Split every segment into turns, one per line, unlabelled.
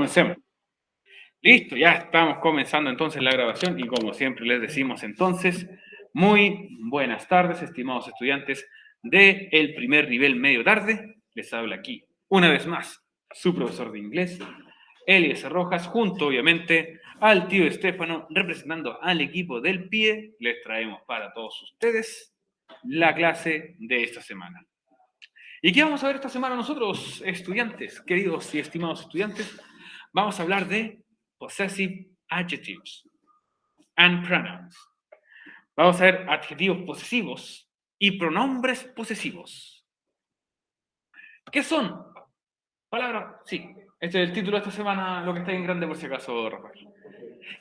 Comencemos. Listo, ya estamos comenzando entonces la grabación y como siempre les decimos entonces, muy buenas tardes, estimados estudiantes del primer nivel medio tarde. Les habla aquí una vez más su profesor de inglés, Elias Rojas, junto obviamente al tío Estefano, representando al equipo del PIE. Les traemos para todos ustedes la clase de esta semana. ¿Y qué vamos a ver esta semana nosotros, estudiantes, queridos y estimados estudiantes? Vamos a hablar de possessive adjectives and pronouns. Vamos a ver adjetivos posesivos y pronombres posesivos. ¿Qué son? Palabras, sí, este es el título de esta semana, lo que está en grande por si acaso, Rafael.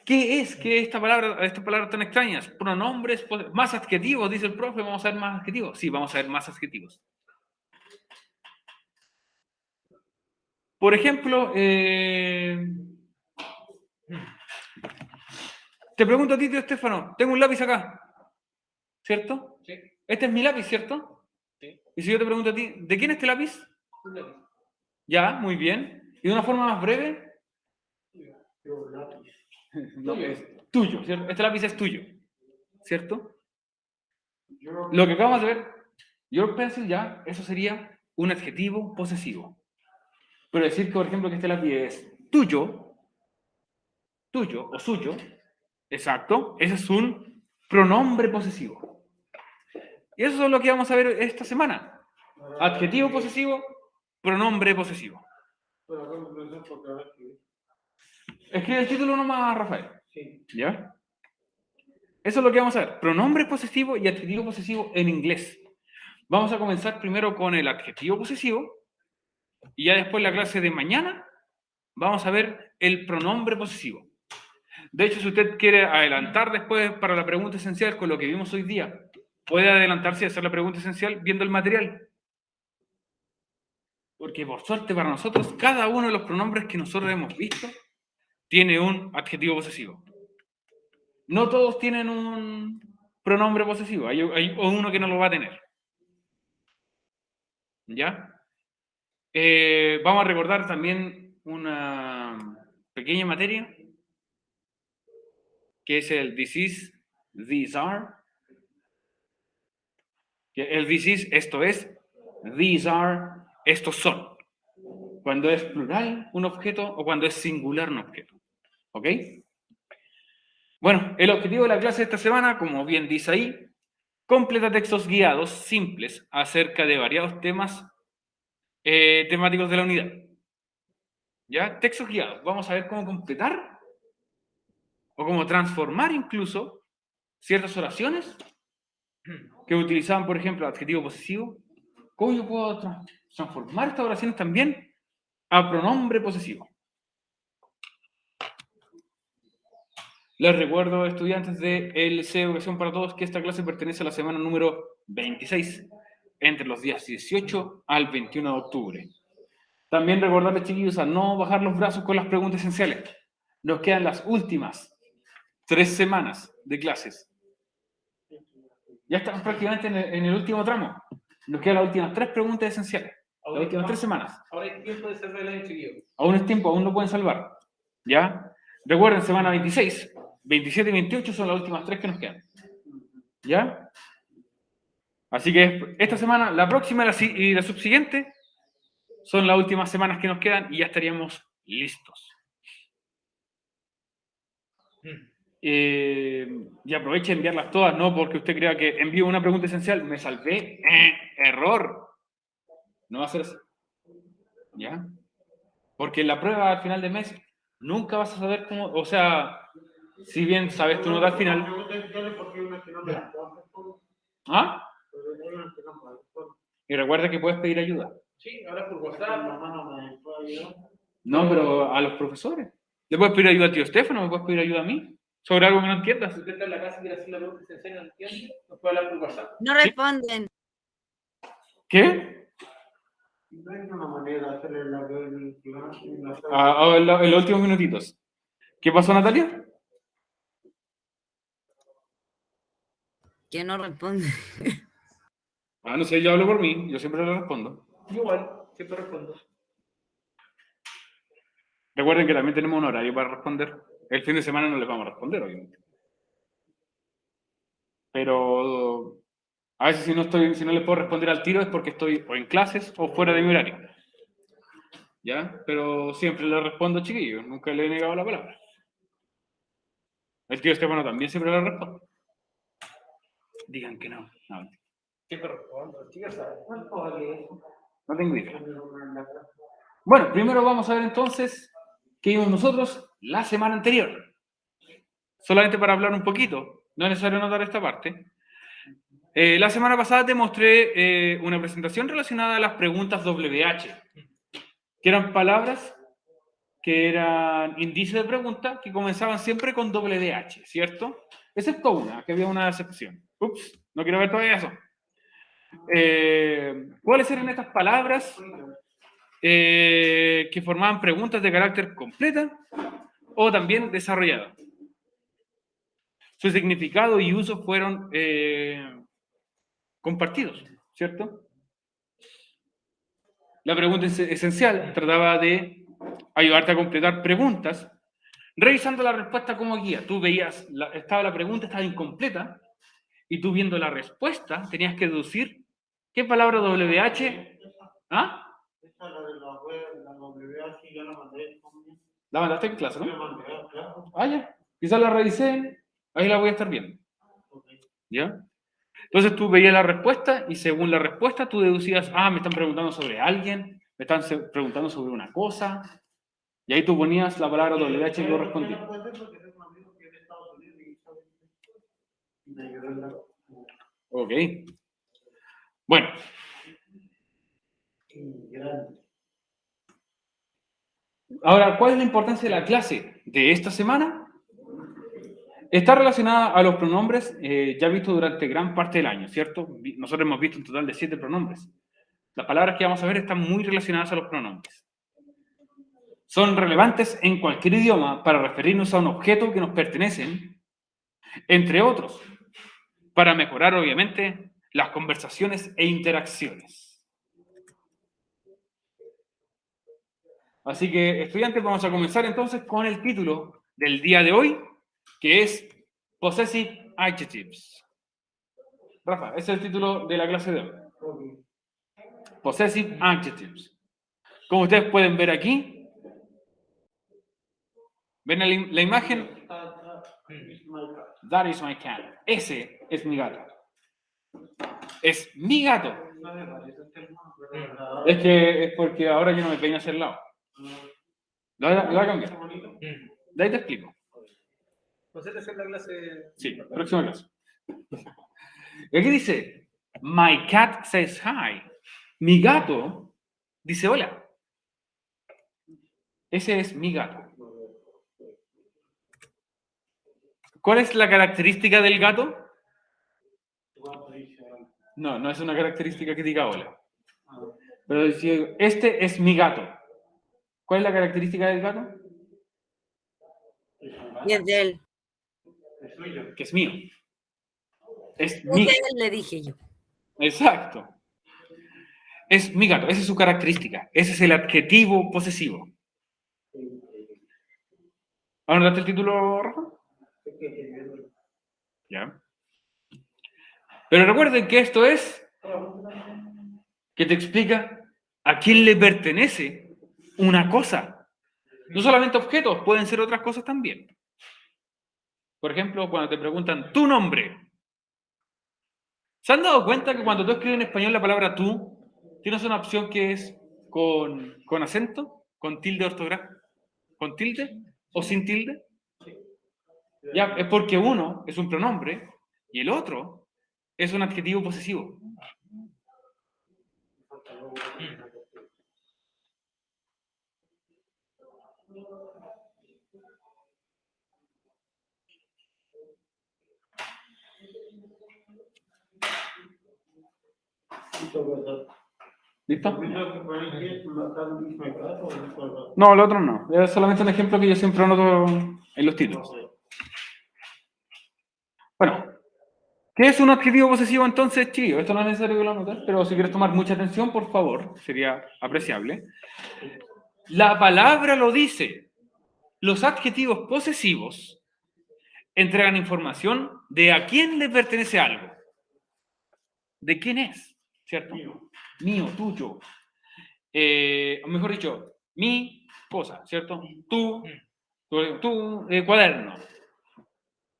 ¿Qué es que estas palabras tan extrañas? Pronombres, más adjetivos, dice el profe, vamos a ver más adjetivos. Sí, vamos a ver más adjetivos. Por ejemplo, te pregunto a ti, tío Estefano, tengo un lápiz acá, ¿cierto?
Sí.
Este es mi lápiz, ¿cierto?
Sí.
Y si yo te pregunto a ti, ¿de quién es este lápiz?
Un lápiz.
Ya, muy bien. ¿Y de una forma más breve?
Lápiz.
No, es tuyo, ¿cierto? Este lápiz es tuyo, ¿cierto? Lo que acabamos de ver, your pencil, ya, eso sería un adjetivo posesivo. Pero decir que, por ejemplo, que este lápiz es tuyo o suyo, exacto, ese es un pronombre posesivo. Y eso es lo que vamos a ver esta semana. Adjetivo posesivo, pronombre posesivo. Escribe el título nomás, Rafael.
Sí.
¿Ya? Eso es lo que vamos a ver. Pronombre posesivo y adjetivo posesivo en inglés. Vamos a comenzar primero con el adjetivo posesivo y ya después la clase de mañana vamos a ver el pronombre posesivo. De hecho, si usted quiere adelantar después para la pregunta esencial con lo que vimos hoy día, puede adelantarse y hacer la pregunta esencial viendo el material. Porque por suerte para nosotros, cada uno de los pronombres que nosotros hemos visto tiene un adjetivo posesivo. No todos tienen un pronombre posesivo, hay uno que no lo va a tener. ¿Ya? Vamos a recordar también una pequeña materia que es el this is, these are. El this is, esto es, these are, estos son. Cuando es plural un objeto o cuando es singular un objeto. ¿Ok? Bueno, el objetivo de la clase de esta semana, como bien dice ahí, completa textos guiados simples acerca de variados temas temáticos de la unidad. ¿Ya? Textos guiados. Vamos a ver cómo completar o cómo transformar incluso ciertas oraciones que utilizaban, por ejemplo, adjetivo posesivo. ¿Cómo yo puedo transformar estas oraciones también a pronombre posesivo? Les recuerdo, estudiantes de LC Educación para Todos, que esta clase pertenece a la semana número 26, entre los días 18 al 21 de octubre. También recordarles, chiquillos, a no bajar los brazos con las preguntas esenciales. Nos quedan las últimas 3 semanas de clases. Ya estamos prácticamente en el último tramo. Nos quedan las últimas 3 preguntas esenciales. Las últimas 3 semanas.
Ahora hay tiempo de salvar el año, chiquillo.
Aún es tiempo, aún lo pueden salvar. ¿Ya? Recuerden, semana 26, 27 y 28 son las últimas 3 que nos quedan. ¿Ya? Así que esta semana, la próxima y la subsiguiente son las últimas semanas que nos quedan y ya estaríamos listos. Y aproveche de enviarlas todas, no porque usted crea que envío una pregunta esencial, me salvé, error. No va a ser así. ¿Ya? Porque en la prueba al final de mes nunca vas a saber cómo, o sea, si bien sabes tu nota al final. ¿Ah? Y recuerda que puedes pedir ayuda.
Sí, ahora por WhatsApp.
No, pero a los profesores. ¿Le puedes pedir ayuda a tío Estefano? ¿Me puedes pedir ayuda a mí? ¿Sobre algo que no entiendas?
Si usted está en la casa y quiere hacer la pregunta esencial y no entiende, nos puede hablar por WhatsApp.
No responden.
¿Qué?
No hay una manera de hacer en
En los últimos minutitos. ¿Qué pasó, Natalia?
Que no responden.
No sé, yo hablo por mí, yo siempre le respondo.
Igual, siempre respondo.
Recuerden que también tenemos un horario para responder. El fin de semana no les vamos a responder, obviamente. Pero a veces si no les puedo responder al tiro es porque estoy o en clases o fuera de mi horario. ¿Ya? Pero siempre le respondo, chiquillos. Nunca le he negado la palabra. El tío Estefano también siempre le responde. Digan que no. No,
Siempre respondo, chicos, ¿sabes?
no tengo idea. Bueno, primero vamos a ver entonces qué vimos nosotros la semana anterior. Solamente para hablar un poquito. No es necesario anotar esta parte. La semana pasada te mostré una presentación relacionada a las preguntas WH, que eran palabras que eran indicios de pregunta que comenzaban siempre con WH, ¿cierto? Excepto una, que había una excepción. Ups, no quiero ver todavía eso. ¿Cuáles eran estas palabras que formaban preguntas de carácter completa o también desarrollada? Su significado y uso fueron compartidos, ¿cierto? La pregunta esencial trataba de ayudarte a completar preguntas, revisando la respuesta como guía. Tú veías, estaba la pregunta, estaba incompleta, y tú viendo la respuesta tenías que deducir qué palabra WH. ¿Ah?
Esa es la de la web, la WH, ya la mandé.
¿La mandaste en clase,
La
no?
mandé, claro.
Ah, ya. Quizás la revisé, ahí la voy a estar viendo. ¿Ya? Entonces tú veías la respuesta y según la respuesta tú deducías, me están preguntando sobre alguien, me están preguntando sobre una cosa, y ahí tú ponías la palabra WH que correspondía.
No puede ser porque tengo un amigo que es de Estados Unidos y me ayudó en la...
Ok. Bueno,
Grande.
ahora, ¿cuál es la importancia de la clase de esta semana? Está relacionada a los pronombres ya vistos durante gran parte del año, ¿cierto? Nosotros hemos visto un total de 7 pronombres. Las palabras que vamos a ver están muy relacionadas a los pronombres. Son relevantes en cualquier idioma para referirnos a un objeto que nos pertenecen, entre otros, para mejorar, obviamente, las conversaciones e interacciones. Así que, estudiantes, vamos a comenzar entonces con el título del día de hoy, que es Possessive Adjectives. Rafa, ese es el título de la clase de hoy. Possessive Adjectives. Como ustedes pueden ver aquí, ¿ven la imagen? That is my cat. Ese es mi gato. Es mi gato. Es porque ahora yo no me peino hacia el lado. Lo voy a cambiar. De ahí te explico.
¿No sé hacer la clase?
Sí, próxima clase. Y aquí dice, my cat says hi. Mi gato dice hola. Ese es mi gato. ¿Cuál es la característica del gato? No, no es una característica que diga hola. Pero si este es mi gato. ¿Cuál es la característica del gato?
Y es de él.
Que es mío. Es
Es
mi
de él, le dije yo.
Exacto. Es mi gato, esa es su característica. Ese es el adjetivo posesivo. ¿Anotaste el título, Rafa? Ya. Pero recuerden que esto es que te explica a quién le pertenece una cosa. No solamente objetos, pueden ser otras cosas también. Por ejemplo, cuando te preguntan tu nombre. ¿Se han dado cuenta que cuando tú escribes en español la palabra tú, tienes una opción que es con acento, con tilde ortográfico, con tilde o sin tilde? Ya, es porque uno es un pronombre y el otro es un adjetivo posesivo. ¿Listo? No, el otro no. Es solamente un ejemplo que yo siempre anoto en los títulos. Bueno, ¿qué es un adjetivo posesivo entonces, chiquillo? Esto no es necesario que lo anotes, pero si quieres tomar mucha atención, por favor, sería apreciable. La palabra lo dice. Los adjetivos posesivos entregan información de a quién le pertenece algo. ¿De quién es? ¿Cierto? Mío, tuyo. O mejor dicho, mi cosa, ¿cierto? Tu cuaderno.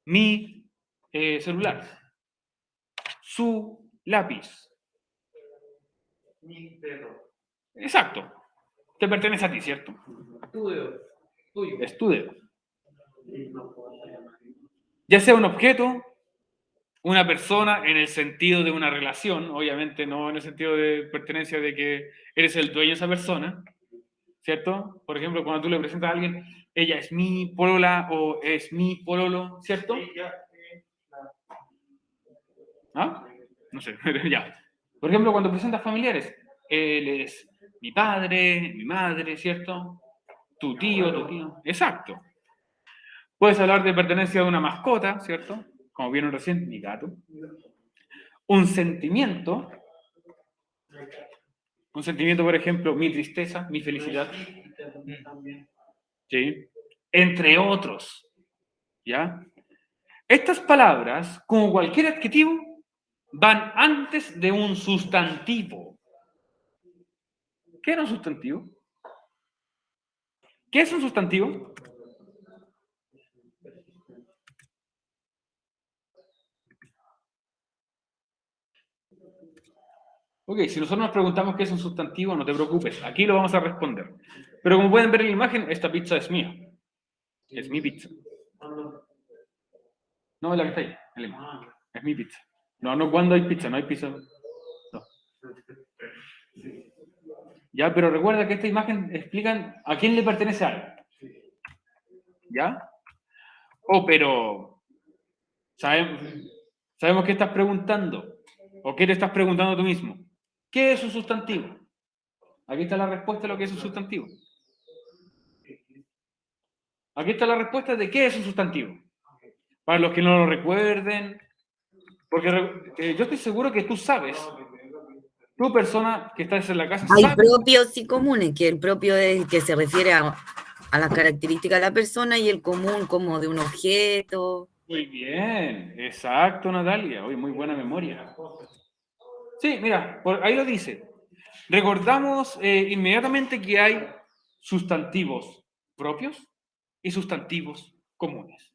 Mi celular. Su lápiz.
Mi perro.
Exacto. Te pertenece a ti, ¿cierto?
Tuyo.
Es tu dedo.
Y no puedo llamar.
Ya sea un objeto, una persona en el sentido de una relación, obviamente no en el sentido de pertenencia de que eres el dueño de esa persona, ¿cierto? Por ejemplo, cuando tú le presentas a alguien, ella es mi polola o es mi pololo, ¿cierto?
Ella,
¿Ah? No sé, ya. Por ejemplo, cuando presentas familiares, él es mi padre, mi madre, ¿cierto? Tu tío. Exacto. Puedes hablar de pertenencia de una mascota, ¿cierto? Como vieron recién, mi gato. Un sentimiento, por ejemplo, mi tristeza, mi felicidad,
también.
¿sí? Entre otros, ¿ya? Estas palabras, como cualquier adjetivo, van antes de un sustantivo. ¿Qué era un sustantivo? ¿Qué es un sustantivo? Ok, si nosotros nos preguntamos qué es un sustantivo, no te preocupes, aquí lo vamos a responder. Pero como pueden ver en la imagen, esta pizza es mía. Es mi pizza. No, es la que está ahí, en la imagen. Es mi pizza. No cuando hay pizza, no hay pizza. No. Ya, pero recuerda que esta imagen explican a quién le pertenece algo. ¿Ya? Oh, pero sabemos qué estás preguntando. ¿O qué te estás preguntando tú mismo? ¿Qué es un sustantivo? Aquí está la respuesta de lo que es un sustantivo. Aquí está la respuesta de qué es un sustantivo. Para los que no lo recuerden, porque yo estoy seguro que tú sabes, tú persona que estás en la casa,
Hay
sabes.
propios y comunes, que el propio es que se refiere a las características de la persona y el común como de un objeto.
Muy bien, exacto, Natalia. Hoy muy buena memoria. Sí, mira, ahí lo dice. Recordamos inmediatamente que hay sustantivos propios y sustantivos comunes.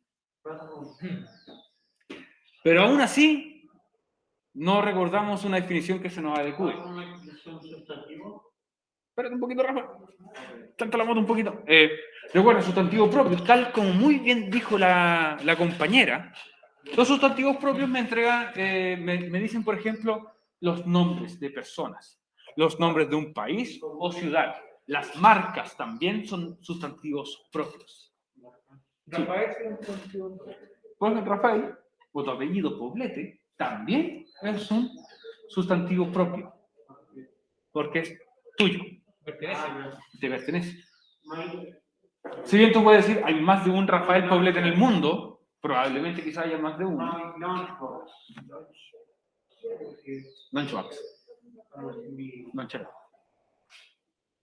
Pero aún así, no recordamos una definición que se nos adecue. Espérate un poquito, Rafa. Tanto la moto un poquito. Recuerda, sustantivo propio. Tal como muy bien dijo la compañera, los sustantivos propios me entregan, me dicen, por ejemplo, los nombres de personas, los nombres de un país o ciudad. Las marcas también son sustantivos propios.
Rafael es un sustantivo.
Por ejemplo, Rafael, o tu apellido Poblete, también es un sustantivo propio, porque es tuyo, te pertenece. Si bien tú puedes decir, hay más de un Rafael Poblete en el mundo, probablemente quizá haya más de uno. Lunchbox.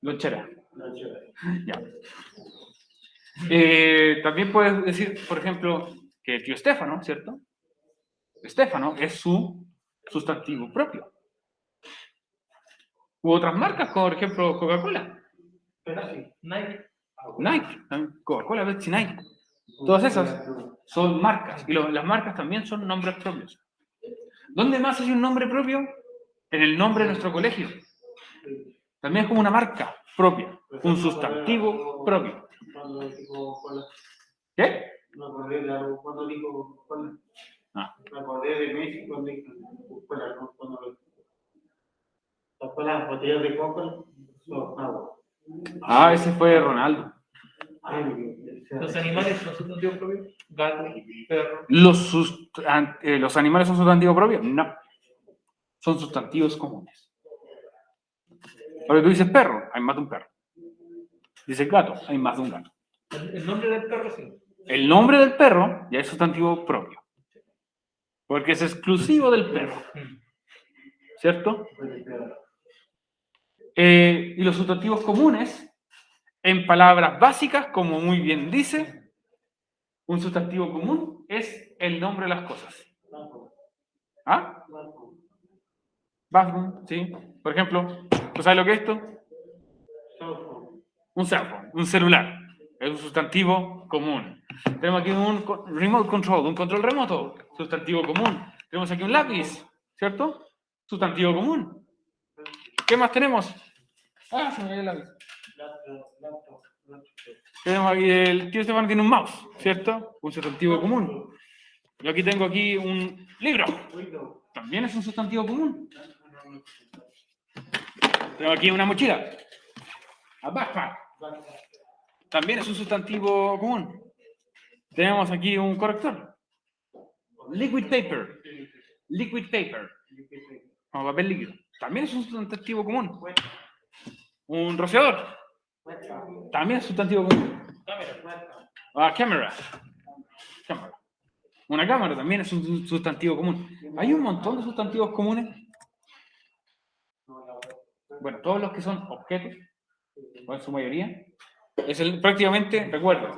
Lonchera. Ya. También puedes decir, por ejemplo, que el tío Estefano, ¿cierto? Estefano es su sustantivo propio. U otras marcas, como por ejemplo Coca-Cola.
Nike.
Nike, Coca-Cola, Pepsi, Nike. Todas esas son marcas. Y las marcas también son nombres propios. ¿Dónde más hay un nombre propio? En el nombre de nuestro colegio. También es como una marca propia, un sustantivo propio. ¿Qué?
Cuando digo Coca-Cola. Me acordé de México cuando dijo Coca-Cola, ¿no? Cuando sacó las botellas de Coca-Cola, son agua.
Ah, ese fue Ronaldo.
Los animales son sustantivos propios. Gato, perro.
¿Los animales son sustantivos propios? No. Son sustantivos comunes. Porque tú dices perro, hay más de un perro. Dices gato, hay más de un gato.
El nombre del perro, sí.
El nombre del perro ya es sustantivo propio. Porque es exclusivo del perro. ¿Cierto? Y los sustantivos comunes En palabras básicas, como muy bien dice, un sustantivo común es el nombre de las cosas. ¿Ah? Bathroom, sí. Por ejemplo, ¿tú sabes lo que es esto? Un cell phone, un celular. Es un sustantivo común. Tenemos aquí un remote control, un control remoto, sustantivo común. Tenemos aquí un lápiz, ¿cierto? Sustantivo común. ¿Qué más tenemos? Ah, se me cayó el lápiz. Tenemos aquí, el tío Estefano tiene un mouse, ¿cierto? Un sustantivo común. Yo aquí tengo aquí un libro. También es un sustantivo común. Tengo aquí una mochila. A backpack. También es un sustantivo común. Tenemos aquí un corrector. Liquid paper. Liquid paper. Como papel líquido. También es un sustantivo común. Un rociador. También es sustantivo común. Cámara. Cámara. Una cámara también es un sustantivo común. Hay un montón de sustantivos comunes. Bueno, todos los que son objetos, o en su mayoría, es prácticamente, recuerda,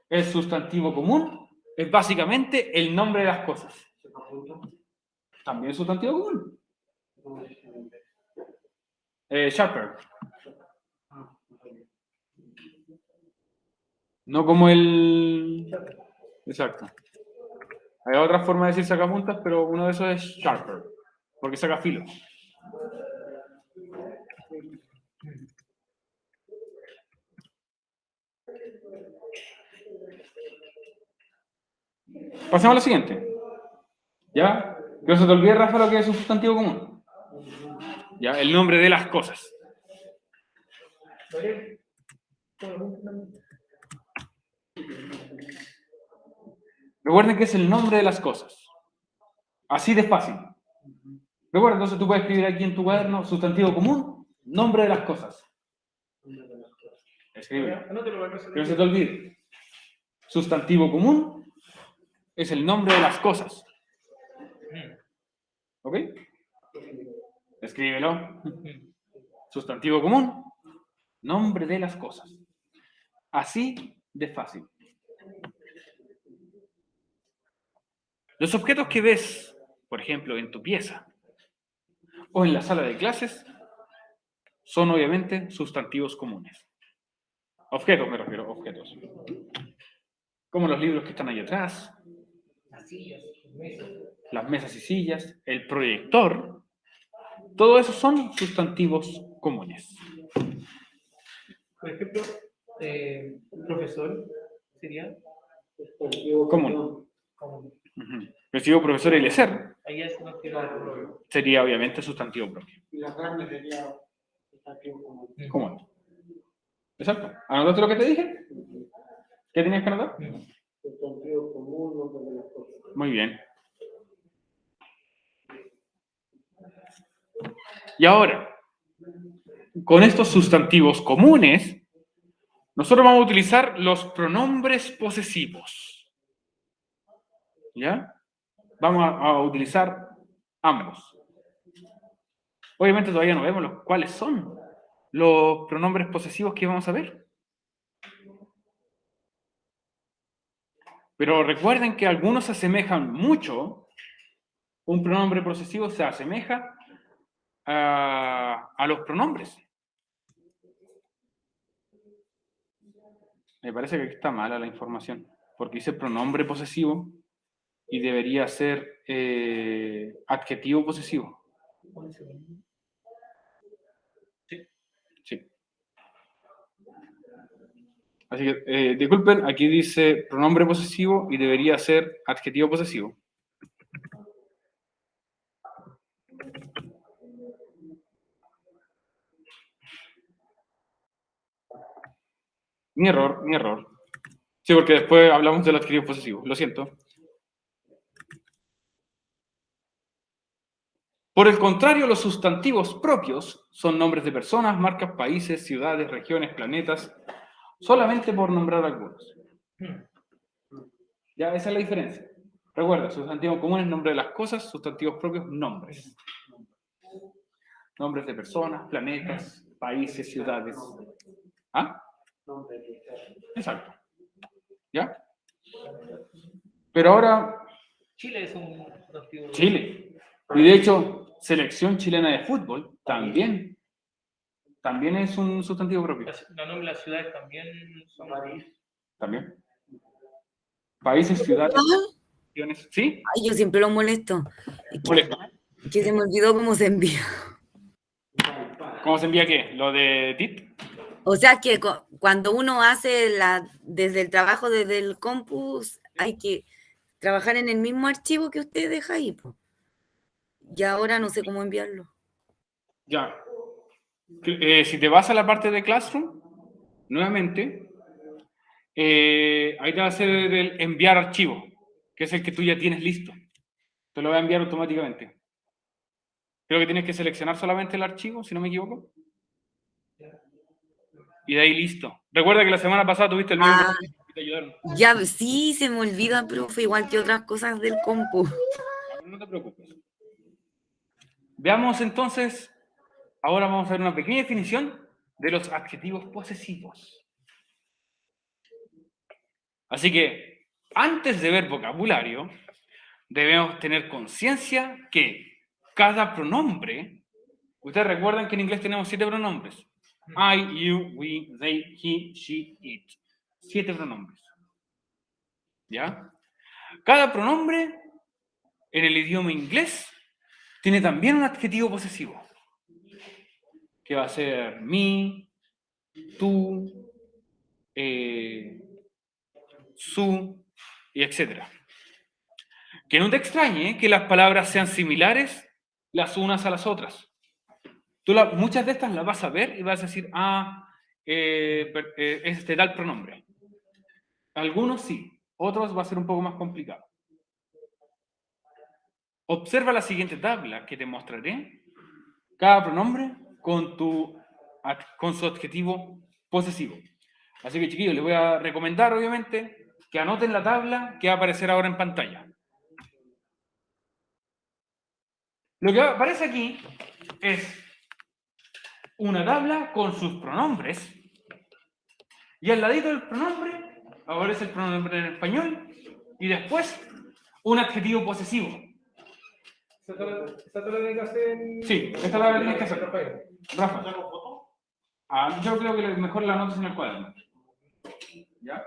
el sustantivo común es básicamente el nombre de las cosas. También es sustantivo común. Sharper. No como el... Exacto. Hay otra forma de decir sacapuntas, pero uno de esos es sharper, porque saca filo. Pasemos a lo siguiente. ¿Ya? Que no se te olvide, Rafa, lo que es un sustantivo común. ¿Ya? El nombre de las cosas. Recuerden que es el nombre de las cosas. Así de fácil. Recuerda, entonces tú puedes escribir aquí en tu cuaderno sustantivo común, nombre de las cosas. Escribe. Que no se te olvide. Sustantivo común es el nombre de las cosas. ¿Ok? Escríbelo. Sustantivo común, nombre de las cosas. Así de fácil. Los objetos que ves, por ejemplo, en tu pieza o en la sala de clases, son obviamente sustantivos comunes. Objetos, me refiero, objetos. Como los libros que están ahí atrás, las mesas y sillas, el proyector, todo eso son sustantivos comunes.
Por ejemplo, profesor sería
común. Recibo profesor Eliezer.
Ahí es sustantivo
Sería obviamente sustantivo propio.
Y la carne sería sustantivo común.
Común. Exacto. ¿Anotaste lo que te dije? ¿Qué tenías que anotar?
Sustantivo común, nombre de las cosas.
Muy bien. Y ahora, con estos sustantivos comunes, nosotros vamos a utilizar los pronombres posesivos. ¿Ya? Vamos a utilizar ambos. Obviamente todavía no vemos cuáles son los pronombres posesivos que vamos a ver. Pero recuerden que algunos se asemejan mucho. Un pronombre posesivo se asemeja a los pronombres. Me parece que aquí está mala la información, porque dice pronombre posesivo y debería ser adjetivo posesivo. Sí. Así que, disculpen, aquí dice pronombre posesivo y debería ser adjetivo posesivo. Mi error, mi error. Sí, porque después hablamos del adjetivo posesivo. Lo siento. Por el contrario, los sustantivos propios son nombres de personas, marcas, países, ciudades, regiones, planetas, solamente por nombrar algunos. Ya, esa es la diferencia. Recuerda, sustantivo común es nombre de las cosas, sustantivos propios, nombres. Nombres de personas, planetas, países, ciudades. ¿Ah? Exacto. ¿Ya? Pero ahora,
Chile es un sustantivo.
Chile. Y de hecho, selección chilena de fútbol también es un sustantivo propio.
La nombre de las ciudades también son.
También. Países, ciudades, regiones. ¿Sí?
Ay, yo siempre lo molesto. Es
Molesto.
que se me olvidó cómo se envía.
¿Cómo se envía qué? ¿Lo de TIT?
O sea que cuando uno hace desde el trabajo, desde el compus, hay que trabajar en el mismo archivo que usted deja ahí, po. Y ahora no sé cómo enviarlo.
Ya. Si te vas a la parte de Classroom, nuevamente, ahí te va a hacer el enviar archivo, que es el que tú ya tienes listo. Te lo va a enviar automáticamente. Creo que tienes que seleccionar solamente el archivo, si no me equivoco. Y de ahí listo. Recuerda que la semana pasada tuviste el mismo proceso y te ayudaron.
Ya, sí, se me olvida, profe, igual que otras cosas del compu.
No te preocupes. Veamos entonces, ahora vamos a ver una pequeña definición de los adjetivos posesivos. Así que, antes de ver vocabulario, debemos tener conciencia que cada pronombre, ustedes recuerdan que en inglés tenemos 7 pronombres. I, you, we, they, he, she, it. 7 pronombres. ¿Ya? Cada pronombre en el idioma inglés tiene también un adjetivo posesivo, que va a ser me, tú, su, y etc. Que no te extrañe que las palabras sean similares las unas a las otras. Muchas de estas las vas a ver y vas a decir, es este tal pronombre. Algunos sí, otros va a ser un poco más complicado. Observa la siguiente tabla que te mostraré. Cada pronombre con su adjetivo posesivo. Así que, chiquillos, les voy a recomendar, obviamente, que anoten la tabla que va a aparecer ahora en pantalla. Lo que aparece aquí es una tabla con sus pronombres y al ladito del pronombre aparece el pronombre en español y después un adjetivo posesivo.
¿Esta te la tienes que hacer?
Sí, esta la tienes que hacer. Rafa. Yo creo que mejor la anotas en el cuaderno. ¿Ya?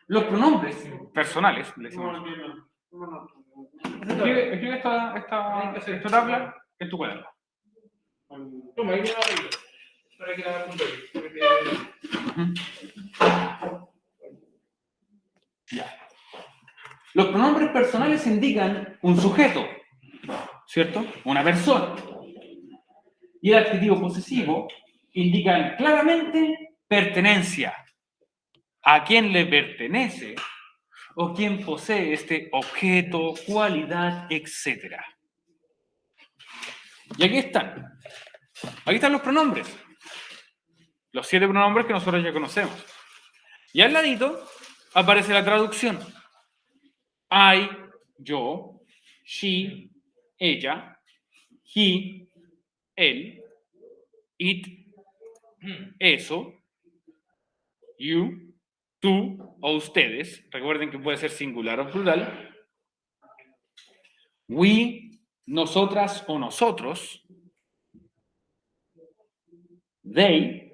Los pronombres personales, le decimos. Escribe esta tabla en tu cuaderno.
Toma, ahí me la para que la apunte.
Ya. Los pronombres personales indican un sujeto, ¿cierto? Una persona. Y el adjetivo posesivo indican claramente pertenencia. A quién le pertenece o quién posee este objeto, cualidad, etc. Y aquí están. Aquí están los pronombres. Los 7 pronombres que nosotros ya conocemos. Y al ladito aparece la traducción. I, yo, she, ella, he, él, it, eso, you, tú o ustedes. Recuerden que puede ser singular o plural. We, nosotras o nosotros. They,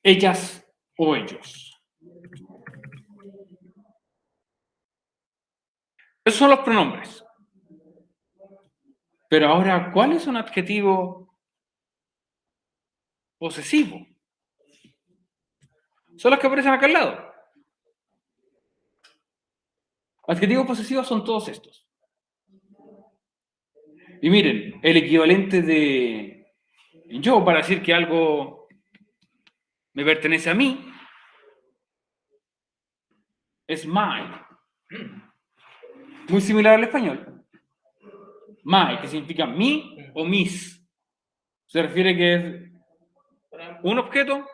ellas o ellos. Esos son los pronombres. Pero ahora, ¿cuál es un adjetivo posesivo? Son los que aparecen acá al lado. Adjetivos posesivos son todos estos. Y miren, el equivalente de yo para decir que algo me pertenece a mí es mine. Muy similar al español. My, que significa mi o mis. Se refiere que es un objeto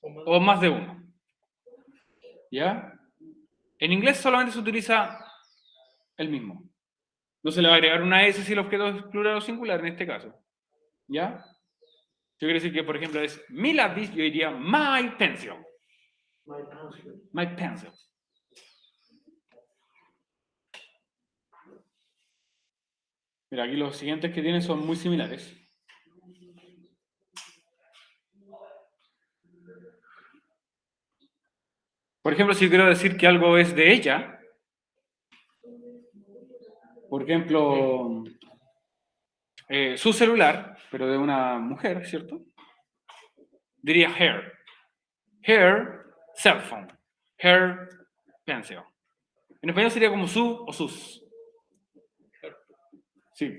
o más de uno. ¿Ya? En inglés solamente se utiliza el mismo. No se le va a agregar una S si el objeto es plural o singular en este caso. ¿Ya? quiere decir que, por ejemplo, es mi lápiz, yo diría my pencil.
My pencil.
My pencil. Mira, aquí los siguientes que tienen son muy similares. Por ejemplo, si quiero decir que algo es de ella, por ejemplo, su celular, pero de una mujer, ¿cierto? Diría her. Her cell phone. Her pencil. En español sería como su o sus. Sí.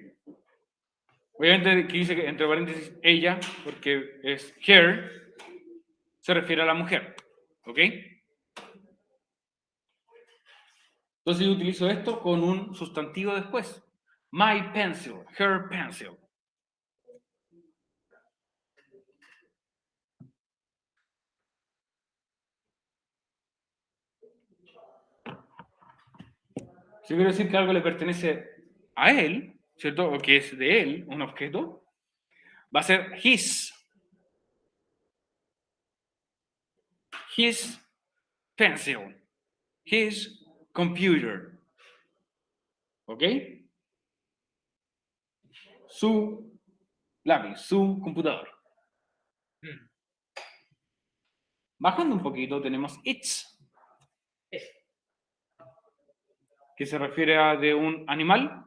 Obviamente que dice que entre paréntesis ella, porque es her, se refiere a la mujer. ¿Ok? Entonces yo utilizo esto con un sustantivo después. My pencil, her pencil. Si yo quiero decir que algo le pertenece a él, ¿cierto? O que es de él, un objeto, va a ser his. His pencil. His computer. ¿Ok? Su lápiz, su computador. Bajando un poquito tenemos its, que se refiere a de un animal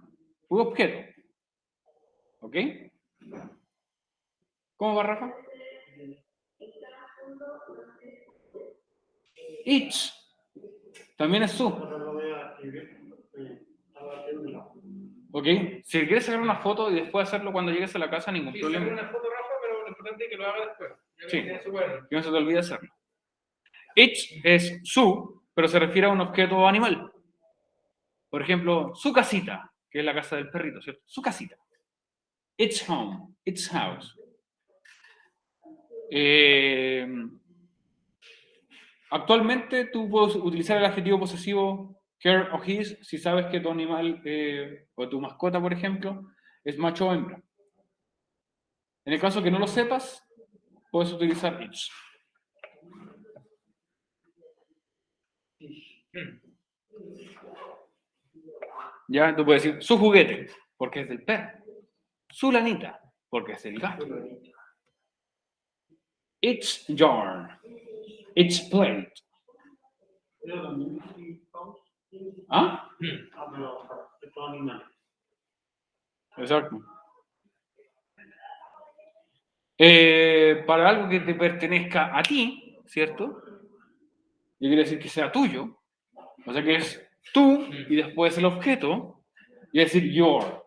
u objeto. ¿Ok? ¿Cómo va, Rafa? Its. También es su.
Ahora lo voy a escribir. Estaba haciéndolo.
¿Ok? Si quieres sacar una foto y después hacerlo cuando llegues a la casa, ningún
Sí,
problema.
sacar una foto, Rafa, pero lo importante es que lo haga después. Ya
Sí.
tiene su cuaderno.
Que no se te olvide hacerlo. Its es su, pero se refiere a un objeto o animal. Por ejemplo, su casita, que es la casa del perrito, ¿cierto? Su casita. Its home, its house. Actualmente tú puedes utilizar el adjetivo posesivo her o his si sabes que tu animal o tu mascota, por ejemplo, es macho o hembra. En el caso que no lo sepas, puedes utilizar its. Ya, tú puedes decir su juguete, porque es del perro. Su lanita, porque es del gato. Its jar. Its plate.
Pero también sí, vamos.
¿Ah?
Pero estos animales.
Exacto. Para algo que te pertenezca a ti, ¿cierto? Yo quiero decir que sea tuyo. O sea que es tú y después el objeto. Y decir your.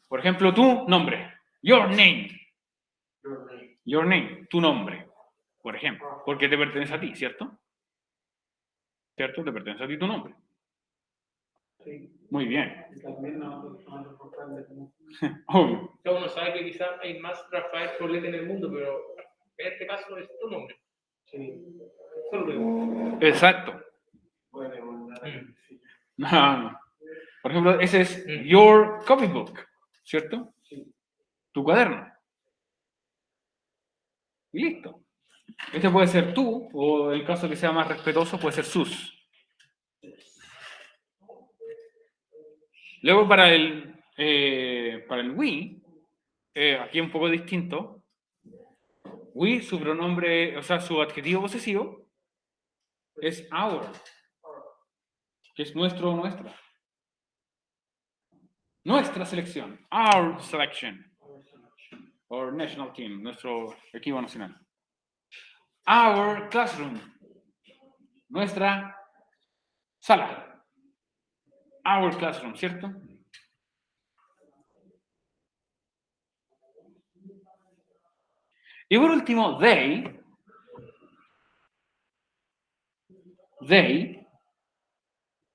Por ejemplo, tu nombre. Your name. Your name. Tu nombre. Por ejemplo. Porque te pertenece a ti, ¿cierto? ¿Cierto? Te pertenece a ti tu nombre.
Sí.
Muy bien.
Y también no importante como.
Obvio.
Uno sabe que quizás hay más Rafael Poblete en el mundo, pero en este caso es tu nombre.
Sí.
Solo
Exacto.
Puede mandar. Sí.
No. Por ejemplo, ese es your copybook, ¿cierto?
Sí.
Tu cuaderno. Y listo. Este puede ser tú, o en el caso que sea más respetuoso, puede ser sus. Luego para el we, aquí es un poco distinto. We, su pronombre, o sea, su adjetivo posesivo es our, que es nuestro o nuestra. Nuestra selección, our selection, or national team, nuestro equipo nacional. Our classroom, nuestra sala. Our classroom, ¿cierto? Y por último, they,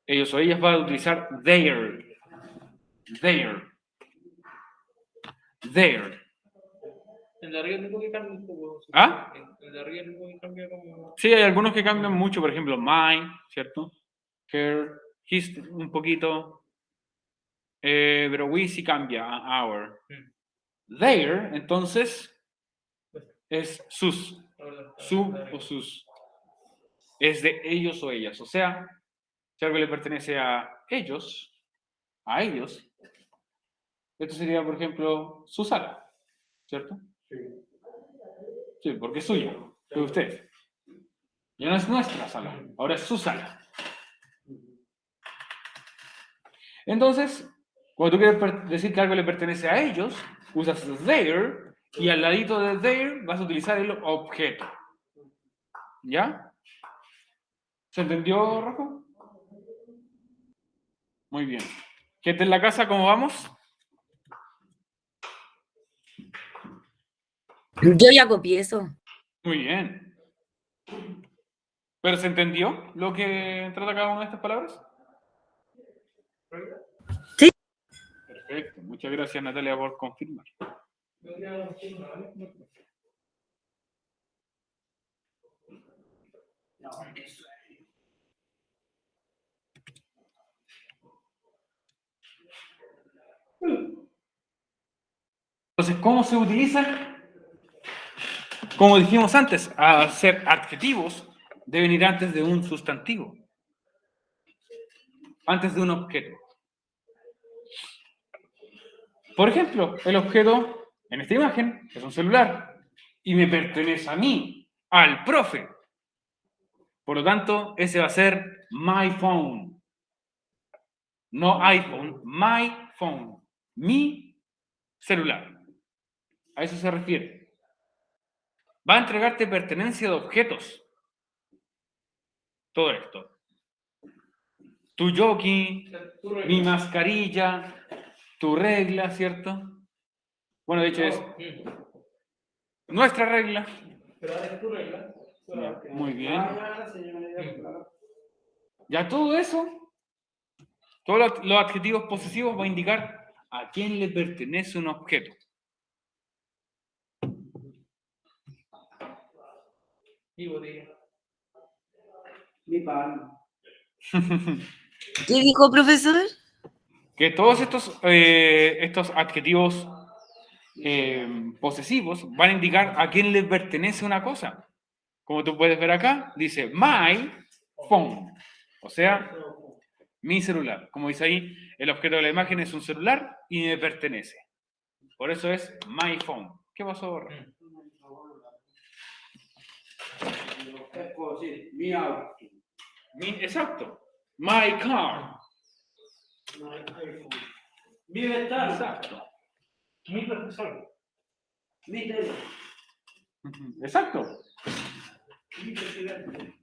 ellos o ellas van a utilizar their.
El de arriba es el único que cambia un poco.
¿Ah?
El de arriba es el único que cambia como.
Sí, hay algunos que cambian mucho, por ejemplo, mine, ¿cierto? Her, his un poquito, pero we sí cambia a our. Their, entonces, es sus. Su o sus. Es de ellos o ellas. O sea, si algo le pertenece a ellos, esto sería, por ejemplo, su sala, ¿cierto? Sí, porque es suya, es de usted. Ya no es nuestra sala, ahora es su sala. Entonces, cuando tú quieres decir que algo le pertenece a ellos, usas their y al ladito de their vas a utilizar el objeto. ¿Ya? ¿Se entendió, Rafa? Muy bien. Gente en la casa, ¿cómo vamos?
Yo ya copié eso.
Muy bien. ¿Pero se entendió lo que trata cada una de estas palabras?
Sí.
Perfecto. Muchas gracias, Natalia, por confirmar. Entonces, ¿cómo se utilizan? Como dijimos antes, a ser adjetivos deben ir antes de un sustantivo, antes de un objeto. Por ejemplo, el objeto en esta imagen es un celular y me pertenece a mí, al profe. Por lo tanto, ese va a ser my phone. No iPhone, my phone. Mi celular. A eso se refiere. Va a entregarte pertenencia de objetos. Todo esto. Tu jockey, mi mascarilla, tu regla, ¿cierto? Bueno, de hecho es nuestra regla. Ya, muy bien. Ya todo eso, todos los adjetivos posesivos va a indicar a quién le pertenece un objeto.
¿Qué dijo, profesor?
Que todos estos adjetivos posesivos van a indicar a quién le pertenece una cosa. Como tú puedes ver acá, dice my phone, o sea, mi celular. Como dice ahí, el objeto de la imagen es un celular y me pertenece. Por eso es my phone. ¿Qué pasó, Rafa?
Mi auto.
Exacto. My car.
Mi ventana.
Exacto.
Mi profesor.
Mi tele.
Exacto.
Mi presidente.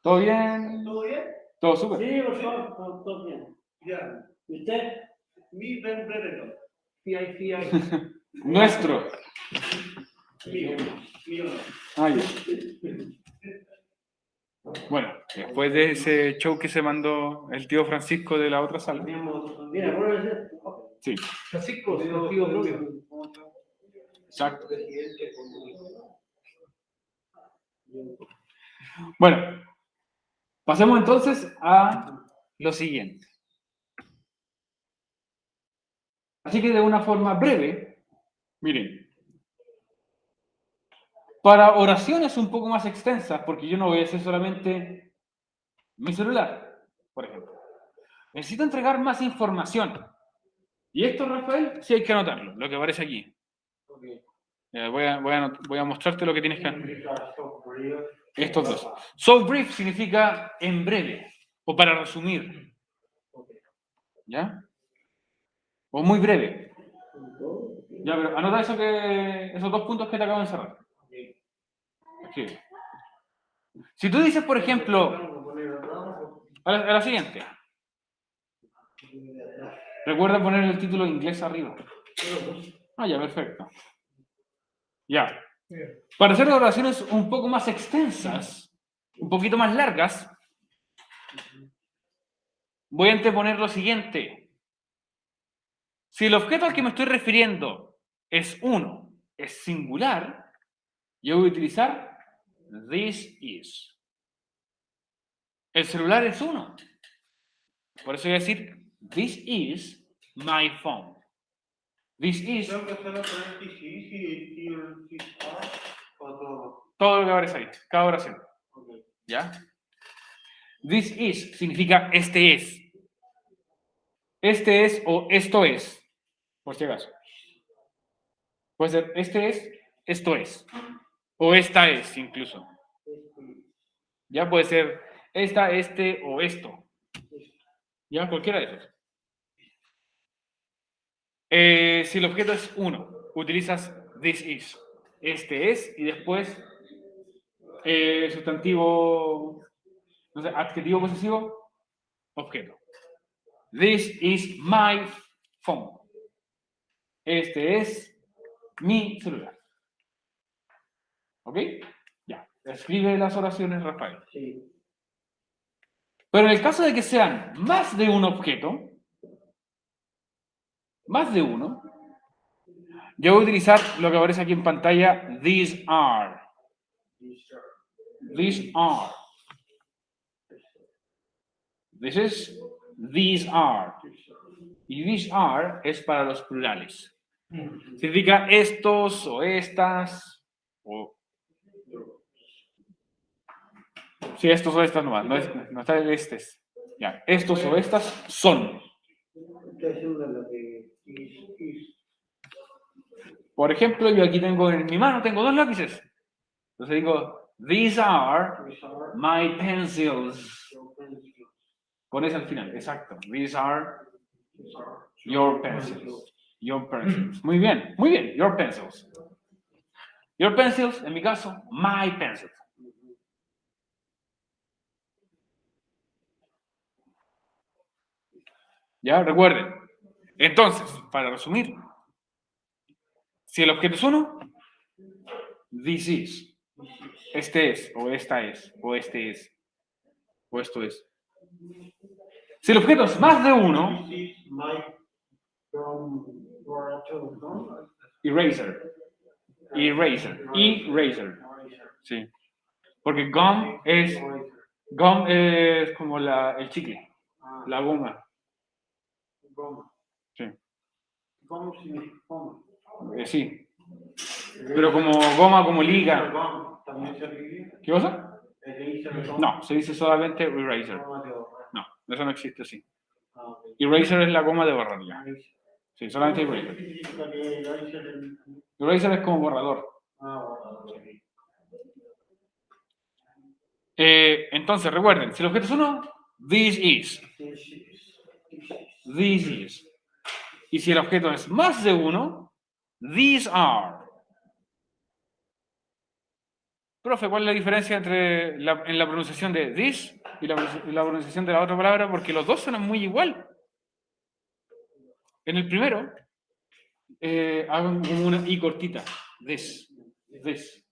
¿Todo bien?
¿Todo bien?
Todo súper.
Sí, por favor, todo bien. Ya. ¿Y usted? Mi vendedor.
FI.
Nuestro.
Mío.
Ah, ya. Bueno, después de ese show que se mandó el tío Francisco de la otra sala.
Mira, por ejemplo.
Sí,
Francisco, contigo propio.
exacto. Bueno, pasemos entonces a lo siguiente. Así que de una forma breve, miren, para oraciones un poco más extensas, porque yo no voy a hacer solamente mi celular, por ejemplo, necesito entregar más información. Y esto, Rafael, sí hay que anotarlo, lo que aparece aquí. Voy a mostrarte lo que tienes que hacer. Estos dos. So brief significa en breve, o para resumir. ¿Ya? O muy breve. Ya, pero anota esos dos puntos que te acabo de encerrar. Escribe. Si tú dices, por ejemplo, a la siguiente. Recuerda poner el título inglés arriba. Ah, ya, perfecto. Ya. Para hacer oraciones un poco más extensas, un poquito más largas, voy a anteponer lo siguiente. Si el objeto al que me estoy refiriendo es uno, es singular, yo voy a utilizar this is. El celular es uno. Por eso voy a decir, this is my phone. This is,
Tengo que hacer la paréntesis y el this are o todo.
todo lo que aparece ahí, cada oración.
Ok.
¿Ya? This is significa este es. Este es o esto es, por si acaso. Puede ser este es, esto es. O esta es, incluso. Ya puede ser esta, este o esto. Ya, cualquiera de esos. Si el objeto es uno, utilizas this is. Este es y después sustantivo, no sé, adjetivo posesivo, objeto. This is my phone. Este es mi celular. ¿Ok? Ya. Escribe las oraciones, Rafael.
Sí.
Pero en el caso de que sean más de un objeto, más de uno, yo voy a utilizar lo que aparece aquí en pantalla, these are. These are. This is, these are. Y these are es para los plurales. Significa estos o estas o... Sí, estos o estas nomás, no está el estes. Ya, estos o estas son.
Estoy haciendo lo que is.
Por ejemplo, yo aquí tengo en mi mano, tengo dos lápices. Entonces digo, these are
These are
my pencils.
your pencils.
Con ese al final, exacto. These are
These are
your pencils. Your pencils. Muy bien, muy bien. Your pencils. Your pencils, en mi caso, my pencils. Ya, recuerden. Entonces, para resumir, si el objeto es uno, this is. Este es, o esta es, o este es, o esto es. Si el objeto es más de uno,
This is my from Borato, ¿no?
eraser. Eraser. Eraser. Sí. Porque gum es como el chicle, la goma.
Goma.
Sí.
Goma significa goma.
Sí. Pero como goma, como liga.
Goma. ¿También se escribe?
¿Qué cosa?
Eraser, goma.
No, se dice solamente eraser.
Goma de borrar.
No, eso no existe así.
Ah, ok.
Eraser es la goma de borrar ya.
Eraser.
Sí, solamente eraser.
¿Qué significa que eraser es-
Eraser es como borrador.
Ah, borrador.
Entonces, recuerden, si el objeto es uno, this is. This is. Y si el objeto es más de uno, these are. Profe, ¿cuál es la diferencia entre en la pronunciación de this y la pronunciación de la otra palabra? Porque los dos suenan muy igual. En el primero, hagan como una i cortita. This, this,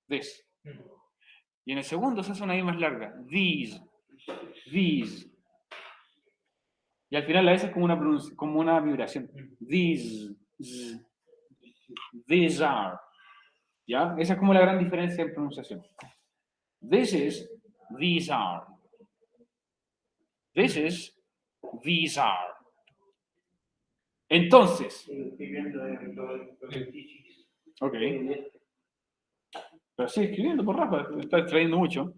this. Y en el segundo se hace una i más larga. These, these. Y al final la S es como una vibración. These, z, these are. ¿Ya? Esa es como la gran diferencia en pronunciación. This is, these are. This is, these are. Entonces,
Estoy viendo los ejercicios.
ok. Pero sigue escribiendo por Rafa, te está extrayendo mucho.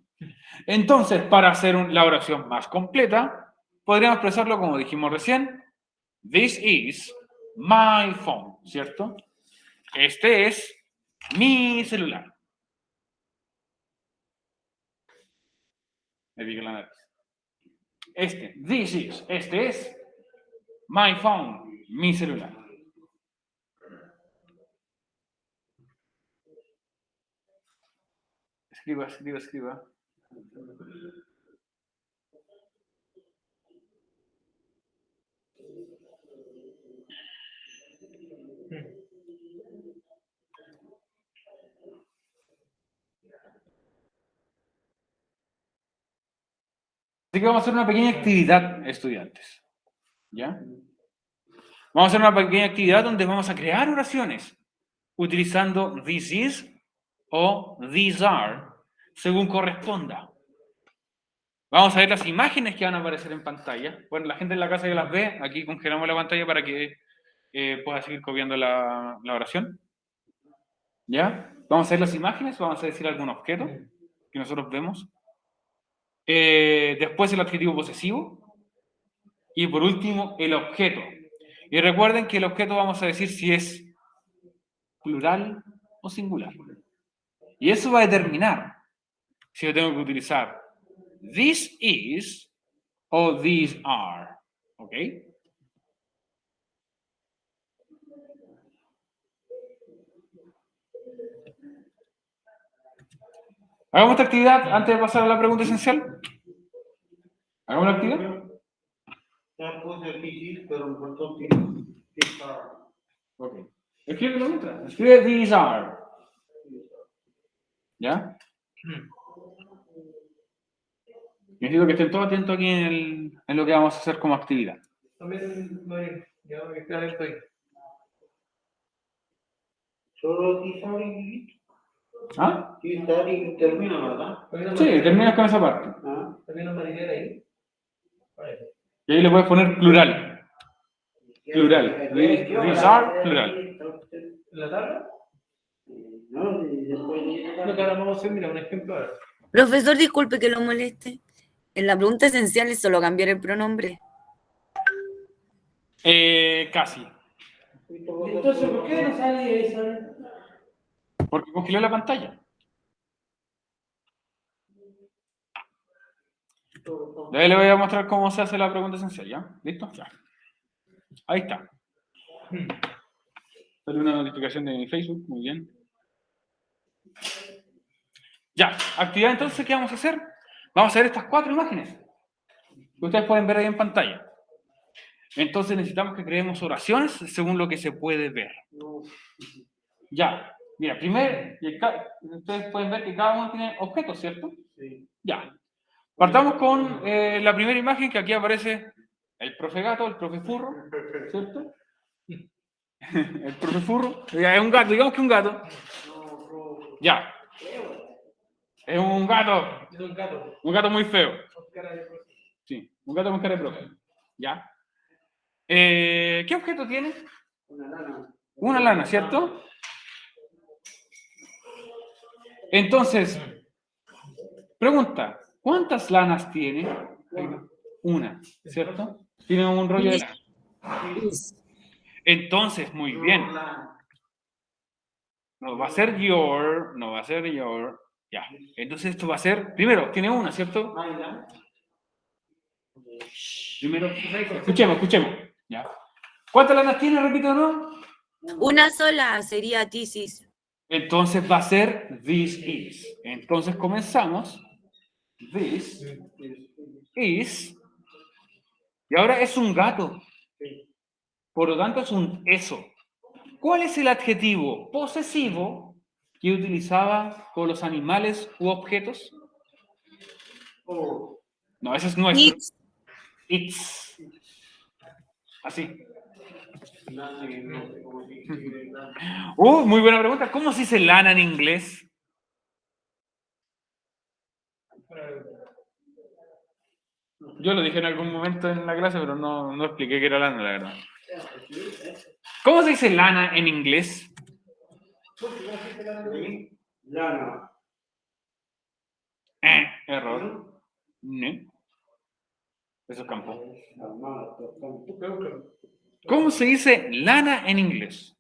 Entonces, para hacer la oración más completa, podríamos expresarlo como dijimos recién. This is my phone, ¿cierto? Este es mi celular. Me pica la nariz. Este es my phone, mi celular. Escriba. Así que vamos a hacer una pequeña actividad, estudiantes. ¿Ya? Vamos a hacer una pequeña actividad donde vamos a crear oraciones utilizando this is o these are, según corresponda. Vamos a ver las imágenes que van a aparecer en pantalla. Bueno, la gente en la casa ya las ve. Aquí congelamos la pantalla para que pueda seguir copiando la oración. ¿Ya? Vamos a ver las imágenes, vamos a decir algún objeto que nosotros vemos. Después el adjetivo posesivo. Y por último, el objeto. Y recuerden que el objeto vamos a decir si es plural o singular. Y eso va a determinar si yo tengo que utilizar this is o these are. ¿Ok? Hagamos esta actividad antes de pasar a la pregunta esencial. ¿Hagamos la actividad?
Ya puse aquí, pero me faltó
Ok. Escribe la letra. Escribe these are. ¿Ya? Necesito que estén todos atentos aquí en lo que vamos a hacer como actividad.
También, Marín, ya me quedé atento ahí.
Solo Tisari.
¿Ah?
Tisari termina, ¿verdad?
Sí, terminas con esa parte.
Ah.
También una marinera ahí.
Y ahí le puedes poner plural. Plural. These are, plural.
¿En la tabla?
No, y después
Lo que ahora vamos a hacer, mira, un ejemplo ahora.
Profesor, disculpe que lo moleste. En la pregunta esencial es solo cambiar el pronombre.
Casi.
Entonces, ¿por qué no sale eso?
Porque congeló la pantalla. De ahí le voy a mostrar cómo se hace la pregunta esencial, ¿ya? ¿Listo? Ya. Ahí está. Sale una notificación de mi Facebook, muy bien. Ya, actividad entonces, ¿qué vamos a hacer? Vamos a ver estas 4 imágenes que ustedes pueden ver ahí en pantalla. Entonces necesitamos que creemos oraciones según lo que se puede ver. Ya, mira, primero, ustedes pueden ver que cada uno tiene objetos, ¿cierto?
Sí.
Ya. Partamos con la primera imagen, que aquí aparece el profe gato, el profe furro, ¿cierto? El profe furro, ya, es un gato, digamos que es un gato. Ya. Es un gato.
Es un gato.
Un gato muy feo.
Con cara de profe.
Sí, un gato con cara de profe. Ya. ¿Qué objeto tiene?
Una lana.
Una lana, ¿cierto? Entonces, pregunta, ¿cuántas lanas tiene? Una, ¿cierto? Tiene un rollo de lana. Entonces, muy bien. No va a ser your, no va a ser your. Ya. Entonces esto va a ser, primero, tiene una, ¿cierto? Primero, escuchemos. Ya. ¿Cuántas lanas tiene? Repito, ¿no?
Una sola sería thesis.
Entonces va a ser this is. Entonces comenzamos. This is. Y ahora es un gato. Por lo tanto es un eso. ¿Cuál es el adjetivo posesivo que utilizaba con los animales u objetos? No, ese es nuestro. It's. Así. Muy buena pregunta. ¿Cómo se dice lana en inglés? Yo lo dije en algún momento en la clase, pero no expliqué qué era lana, la verdad. ¿Cómo se dice lana en inglés?
Lana.
Error. No. Eso es campo. ¿Cómo se dice lana en inglés?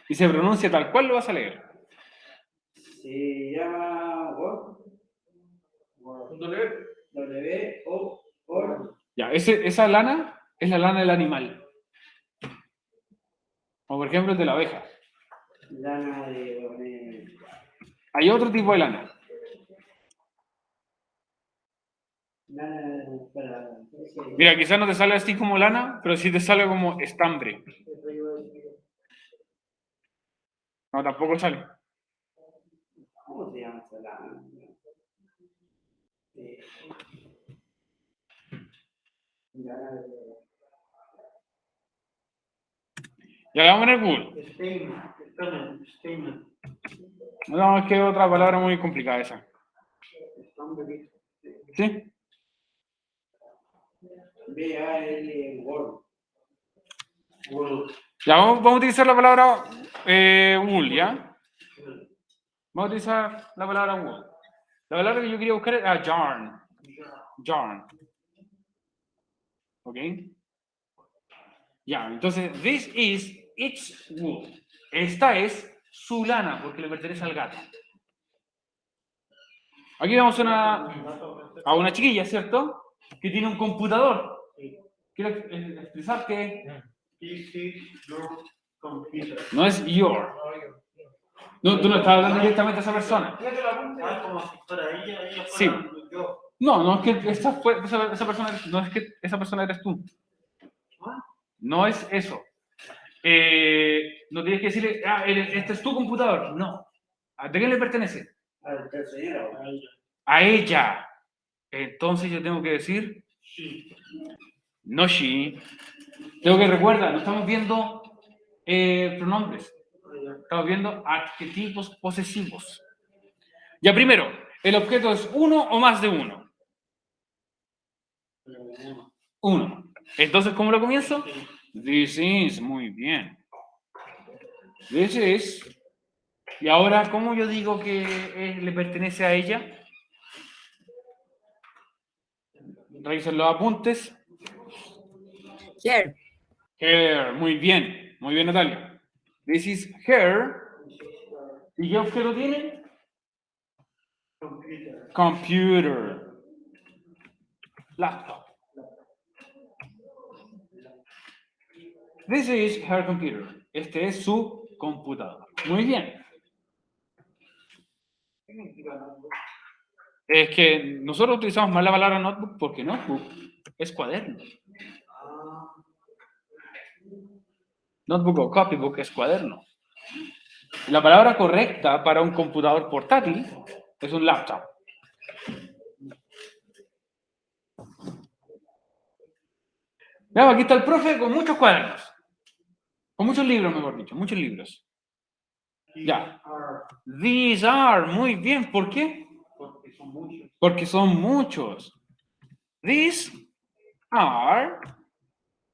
Y se pronuncia tal cual lo vas a leer.
Se llama W-O.
Ya, esa lana es la lana del animal. O por ejemplo el de la abeja.
Lana de.
Hay otro tipo de lana. Mira, quizás no te sale así como lana, pero sí te sale como estambre. No, tampoco sale.
¿Cómo se llama esa lana?
Ya le vamos a poner Google.
Stamen.
No, es que es otra palabra muy complicada esa. ¿Sí?
B-A-L Word.
Ya, vamos a utilizar la palabra wool, ¿ya? Vamos a utilizar la palabra wool. La palabra que yo quería buscar era yarn. Yarn. ¿Ok? Ya, entonces, this is its wool. Esta es su lana, porque le pertenece al gato. Aquí vemos a una chiquilla, ¿cierto? Que tiene un computador. Quiero expresar que no es your. No, tú no estás hablando directamente a esa persona. Sí. No es que esa persona, no es que esa persona eres tú. No es eso. No tienes que decirle, este es tu computador. No. ¿De quién le pertenece? A ella. Entonces yo tengo que decir, no she. Tengo que recordar, no estamos viendo pronombres. Estamos viendo adjetivos posesivos. Ya primero, ¿el objeto es uno o más de uno? Uno. Entonces, ¿cómo lo comienzo? This is, muy bien. This is. Y ahora, ¿cómo yo digo que le pertenece a ella? Revisen los apuntes.
Here.
Her, muy bien, Natalia. This is her. ¿Y qué objeto tiene? Computer. Laptop. This is her computer. Este es su computador. Muy bien. Es que nosotros utilizamos más la palabra notebook porque notebook es cuaderno. Notebook o copybook es cuaderno. La palabra correcta para un computador portátil es un laptop. Veamos, aquí está el profe con muchos cuadernos. Con muchos libros, mejor dicho, muchos libros. Ya. These are, muy bien. ¿Por qué? Porque son muchos. These are,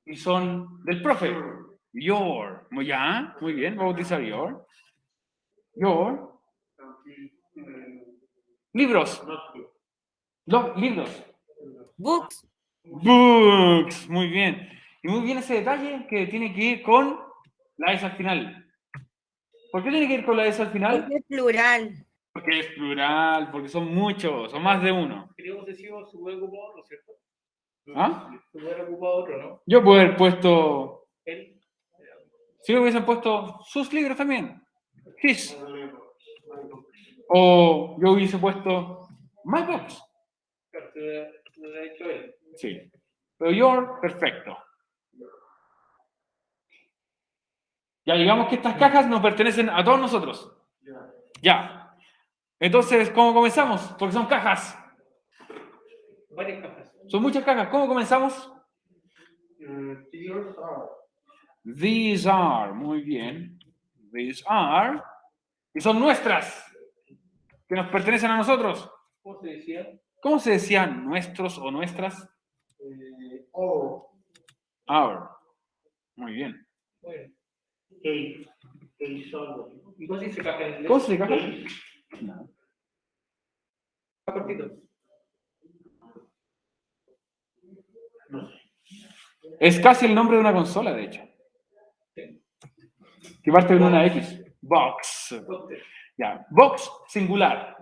y son del profe. Your, ya, muy bien, vamos a utilizar your. Your. Libros. Libros.
Books.
Books, muy bien. Y muy bien ese detalle que tiene que ir con la S al final. ¿Por qué tiene que ir con la S al final?
Porque es plural.
Porque es plural, porque son muchos, son más de uno.
Queríamos decir, se puede ocupar otro, ¿cierto?
¿Ah?
Se puede ocupar otro, ¿no?
Yo puedo haber puesto,
Él.
si hubiesen puesto sus libros también, his. O yo hubiese puesto my books.
Claro, te lo ha hecho él.
Sí. Pero your, perfecto. Ya digamos que estas cajas nos pertenecen a todos nosotros. Ya. Entonces, ¿cómo comenzamos? Porque son cajas.
Varias cajas.
Son muchas cajas. ¿Cómo comenzamos? These are. Muy bien. These are. Y son nuestras. Que nos pertenecen a nosotros.
¿Cómo se decía?
¿Cómo se decían nuestros o nuestras? Our. Muy bien.
Bueno.
¿Y
cómo se dice caja en inglés?
¿Cómo se dice caja? No.
Está cortito.
Es casi el nombre de una consola, de hecho.
Sí.
Que parte de una X. Box. Ya. Box, singular.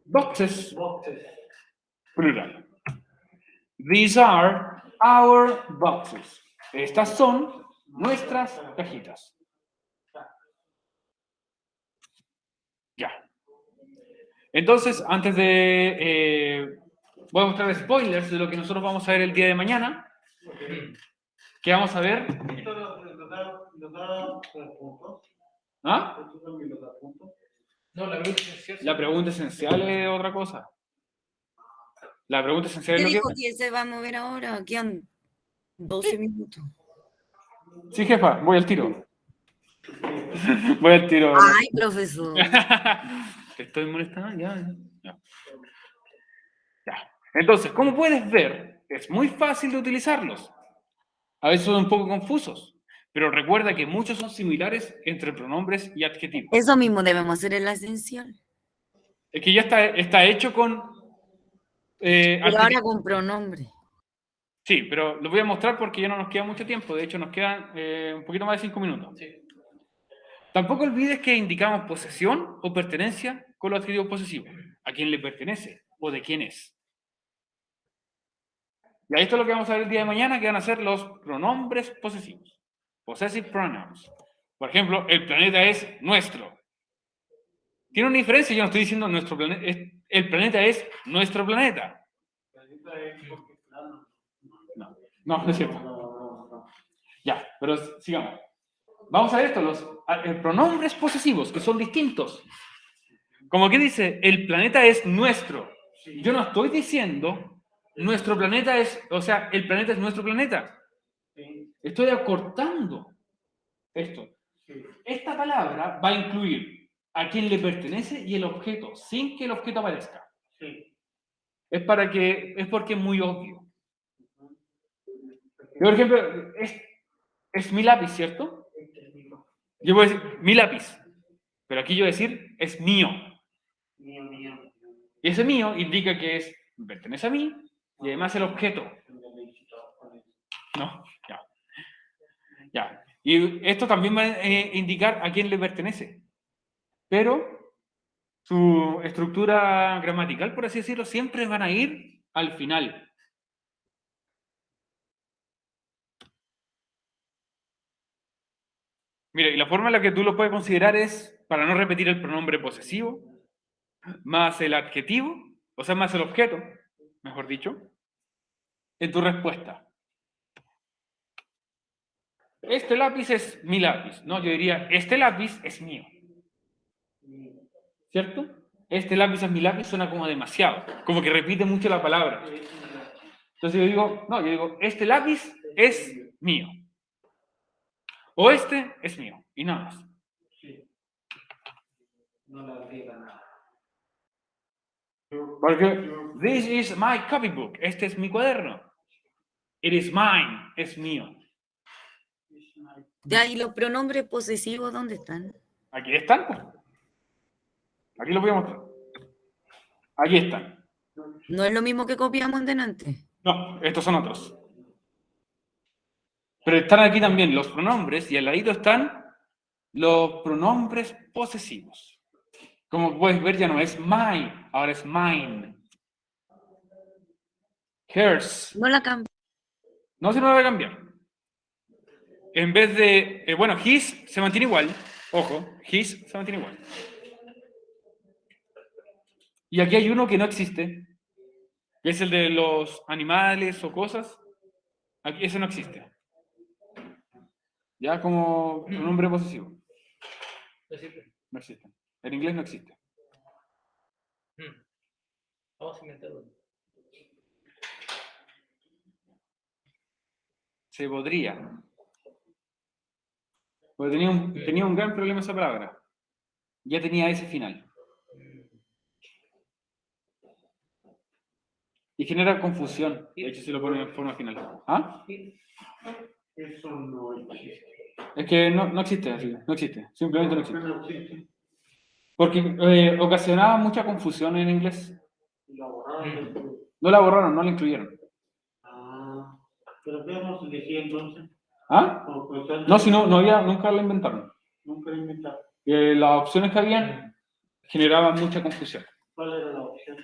Boxes, plural. These are our boxes. Estas son nuestras cajitas. Ya. Entonces, antes de... voy a mostrar spoilers de lo que nosotros vamos a ver el día de mañana. ¿Qué vamos a ver? ¿Ah?
No, la pregunta esencial.
La pregunta esencial es otra cosa. La pregunta esencial
¿Qué
es lo
dijo
que...
que se va a mover ahora? Quedan 12 minutos.
Sí, jefa, voy al tiro. Voy al tiro.
Ay, profesor.
¿Te estoy molestando? Ya. Entonces, como puedes ver, es muy fácil de utilizarlos. A veces son un poco confusos, pero recuerda que muchos son similares entre pronombres y adjetivos.
Eso mismo debemos hacer en la esencial.
Es que ya está hecho con
Pero ahora
adjetivos.
con pronombre.
Sí, pero lo voy a mostrar porque ya no nos queda mucho tiempo. De hecho, nos quedan un poquito más de 5 minutos.
Sí.
Tampoco olvides que indicamos posesión o pertenencia con los adjetivos posesivos. ¿A quién le pertenece o de quién es? Y esto es lo que vamos a ver el día de mañana, que van a ser los pronombres posesivos. Possessive pronouns. Por ejemplo, el planeta es nuestro. Tiene una diferencia, yo no estoy diciendo nuestro planeta, el planeta es nuestro planeta. No es cierto. Ya, pero sigamos. Vamos a ver esto, los pronombres posesivos, que son distintos. Como que dice, el planeta es nuestro. Yo no estoy diciendo, nuestro planeta es, o sea, el planeta es nuestro planeta. Estoy acortando esto. Esta palabra va a incluir a quién le pertenece y el objeto, sin que el objeto aparezca. Es porque es muy obvio. Yo, por ejemplo, es mi lápiz, ¿cierto? Yo voy a decir mi lápiz, pero aquí yo voy a decir es mío. Y ese mío indica que pertenece a mí y además el objeto. ¿No? Ya. Y esto también va a indicar a quién le pertenece. Pero su estructura gramatical, por así decirlo, siempre van a ir al final. Mira, y la forma en la que tú lo puedes considerar es, para no repetir el pronombre posesivo, más el adjetivo, o sea, más el objeto, mejor dicho, en tu respuesta. Este lápiz es mi lápiz, ¿no? Yo diría, este lápiz es mío. ¿Cierto? Este lápiz es mi lápiz suena como demasiado, como que repite mucho la palabra. Entonces yo digo, este lápiz es mío. O este es mío, y nada más.
No le agrega nada.
Porque this is my copybook, este es mi cuaderno. It is mine, es mío.
Ya, ¿y los pronombres posesivos dónde están?
Aquí están, pues. Aquí los voy a mostrar. Aquí están.
¿No es lo mismo que copiamos delante?
No, estos son otros. Pero están aquí también los pronombres y al ladito están los pronombres posesivos. Como puedes ver, ya no es my, ahora es mine. Hers.
No la cambio.
No se me va a cambiar. En vez de, his se mantiene igual. Ojo, his se mantiene igual. Y aquí hay uno que no existe, que es el de los animales o cosas. Aquí ese no existe. Ya como pronombre posesivo. No existe. En inglés no existe.
Vamos a inventarlo.
Se podría. Porque tenía un gran problema esa palabra. Ya tenía ese final. Y genera confusión. De hecho, si lo ponen en forma final. ¿Ah?
Eso no existe.
Es que no existe así. No existe. Simplemente no existe. Porque ocasionaba mucha confusión en inglés. No la borraron, no la incluyeron.
¿Pero qué vamos a elegir entonces?
¿Ah? No, si no había, nunca la inventaron.
Nunca la inventaron.
Las opciones que habían generaban mucha confusión.
¿Cuál era la opción?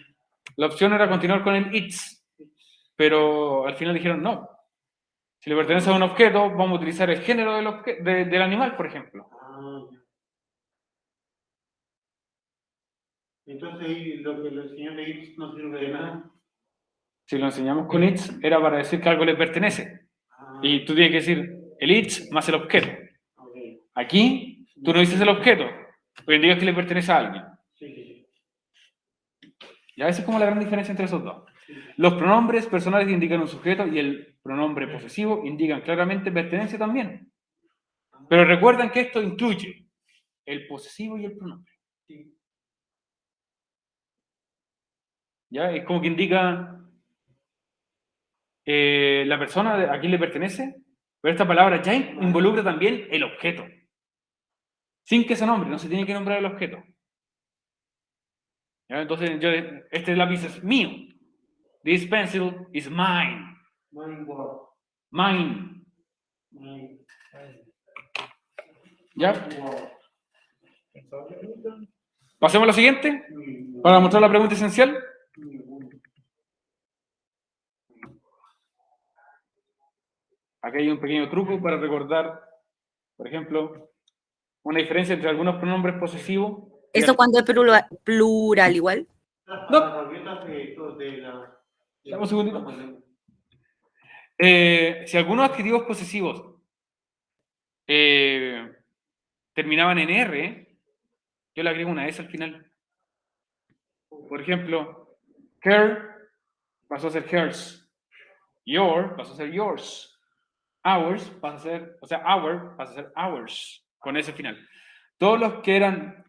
La opción era continuar con el its, pero al final dijeron no. Si le pertenece a un objeto, vamos a utilizar el género del animal, por ejemplo.
Entonces ahí lo que le enseñó de its no sirve de nada.
Si lo enseñamos con its, era para decir que algo le pertenece. Y tú tienes que decir el its más el objeto. Aquí, tú no dices el objeto, pero indicas que le pertenece a alguien. Y a veces es como la gran diferencia entre esos dos. Los pronombres personales indican un sujeto y el pronombre posesivo indican claramente pertenencia también. Pero recuerden que esto incluye el posesivo y el pronombre. ¿Ya? Es como que indica la persona a quién le pertenece Pero esta palabra ya involucra también el objeto. Sin que se nombre, no se tiene que nombrar el objeto. ¿Ya? Entonces, este lápiz es mío. This pencil is mine. Mine. ¿Ya? Pasemos a lo siguiente, para mostrar la pregunta esencial. Aquí hay un pequeño truco para recordar, por ejemplo, una diferencia entre algunos pronombres posesivos.
¿Eso cuando es plural igual?
No. Dame un segundito. Si algunos adjetivos posesivos terminaban en R, yo le agrego una S al final. Por ejemplo, her pasó a ser hers. Your pasó a ser yours. Ours pasa a ser, o sea, our pasa a ser ours, con ese final. Todos los que eran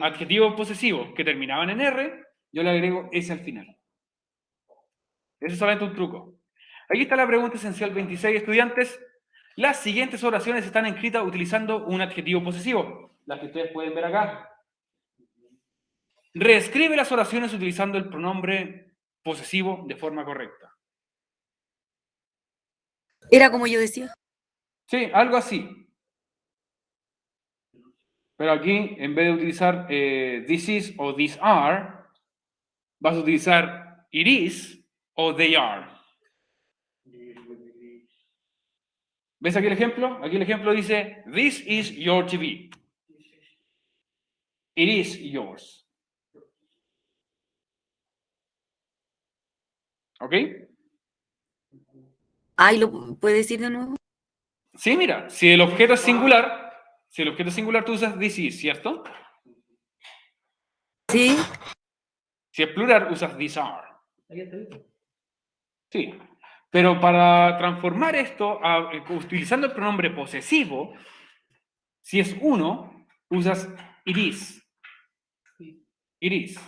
adjetivos posesivos que terminaban en R, yo le agrego ese al final. Ese es solamente un truco. Aquí está la pregunta esencial 26, estudiantes. Las siguientes oraciones están escritas utilizando un adjetivo posesivo, las que ustedes pueden ver acá. Reescribe las oraciones utilizando el pronombre posesivo de forma correcta.
Era como yo decía.
Sí, algo así. Pero aquí, en vez de utilizar this is o these are, vas a utilizar it is o they are. ¿Ves aquí el ejemplo? Aquí el ejemplo dice, this is your TV. It is yours. ¿Ok?
Ay, ¿lo puede decir de nuevo?
Sí, mira, si el objeto es singular, tú usas this is, ¿cierto?
Sí.
Si es plural, usas these are.
Ahí está bien.
Sí. Pero para transformar esto, utilizando el pronombre posesivo, si es uno, usas it is. It is.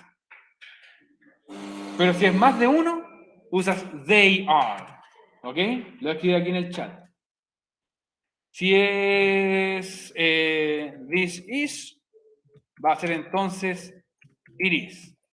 Pero si es más de uno, usas they are. ¿Ok? Lo escribo aquí en el chat. Si es this is, va a ser entonces it is.